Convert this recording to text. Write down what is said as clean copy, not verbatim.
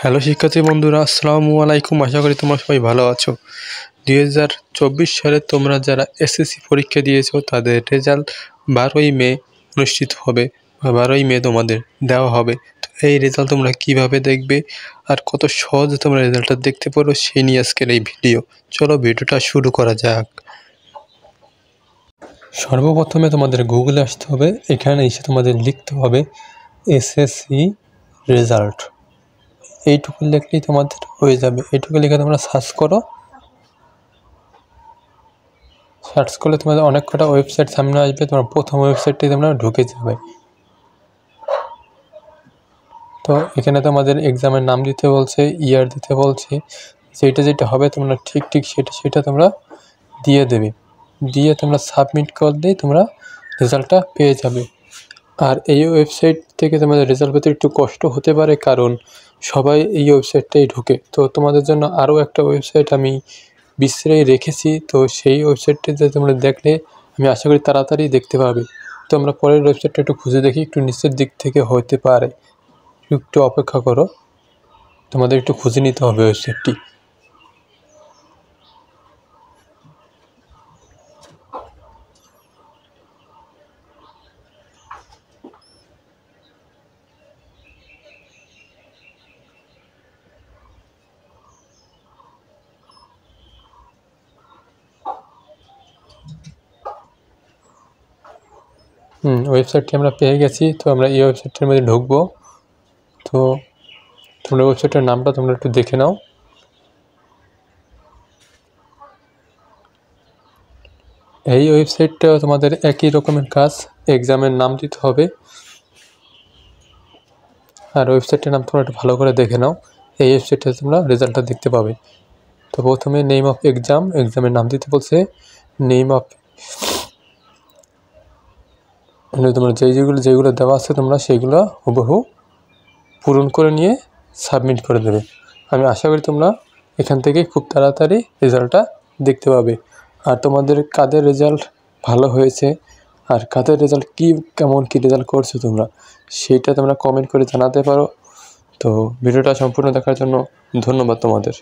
Hello শিক্ষার্থী বন্ধুরা, আসসালামু আলাইকুম। আশা করি তোমরা সবাই ভালো আছো। 2024 সালে তোমরা যারা এসএসসি পরীক্ষা দিয়েছো তাদের রেজাল্ট 12ই মে অনুষ্ঠিত হবে বা 12ই মে তোমাদের দেওয়া হবে। তো এই রেজাল্ট তোমরা কিভাবে দেখবে আর কত সহজে তোমরা রেজাল্টটা দেখতে পারো সেই নিয়ে আজকের এই ভিডিও। চলো ভিডিওটা শুরু করা যাক। সর্বপ্রথমে তোমাদের গুগলে আসতে হবে, এখানে এসে তোমাদের লিখতে হবে এসএসসি রেজাল্ট। এইটুকু লিখলেই তোমাদের হয়ে যাবে। এইটুকু লিখে তোমরা সার্চ করো। সার্চ করলে তোমাদের অনেক কটা ওয়েবসাইট সামনে আসবে। তোমার প্রথম ওয়েবসাইটটাই তোমরা ঢুকে যাবে। তো এখানে তোমাদের এক্সামের নাম দিতে বলছে, ইয়ার দিতে বলছে। যেটা হবে তোমরা ঠিক সেটা তোমরা দিয়ে দেবে। দিয়ে তোমরা সাবমিট করলেই তোমরা রেজাল্টটা পেয়ে যাবে। আর এই ওয়েবসাইট থেকে তোমাদের রেজাল্ট পেতে একটু কষ্ট হতে পারে, কারণ সবাই এই ওয়েবসাইটটাই ঢোকে। তো তোমাদের জন্য আরও একটা ওয়েবসাইট আমি বিশ্রাই রেখেছি। তো সেই ওয়েবসাইটটিতে তোমরা দেখলে আমি আশা করি তাড়াতাড়ি দেখতে পাবে। তো আমরা পরের ওয়েবসাইটটা একটু খুঁজে দেখি, একটু নিচের দিক থেকে হতে পারে। একটু অপেক্ষা করো, তোমাদের একটু খুঁজে নিতে হবে ওয়েবসাইটটি। ওয়েবসাইটটি আমরা পেয়ে গেছি। তো আমরা এই ওয়েবসাইটটার মধ্যে ঢুকবো। তো তোমরা ওয়েবসাইটের নামটা তোমরা একটু দেখে নাও। এই ওয়েবসাইটটা তোমাদের একই রকমের কাজ, এক্সামের নাম দিতে হবে। আর ওয়েবসাইটের নাম তোমরা একটু ভালো করে দেখে নাও। এই ওয়েবসাইটে তোমরা রেজাল্টটা দেখতে পাবে। তো প্রথমে নেম অফ এক্সামের নাম দিতে বলছে। নেম অফ তোমরা যেগুলো দেওয়া আছে তোমরা সেইগুলো হুবহু পূরণ করে নিয়ে সাবমিট করে দেবে। আমি আশা করি তোমরা এখান থেকে খুব তাড়াতাড়ি রেজাল্টটা দেখতে পাবে। আর তোমাদের কাদের রেজাল্ট ভালো হয়েছে আর কাদের রেজাল্ট কেমন রেজাল্ট করছো তোমরা, সেইটা তোমরা কমেন্ট করে জানাতে পারো। তো ভিডিওটা সম্পূর্ণ দেখার জন্য ধন্যবাদ তোমাদের।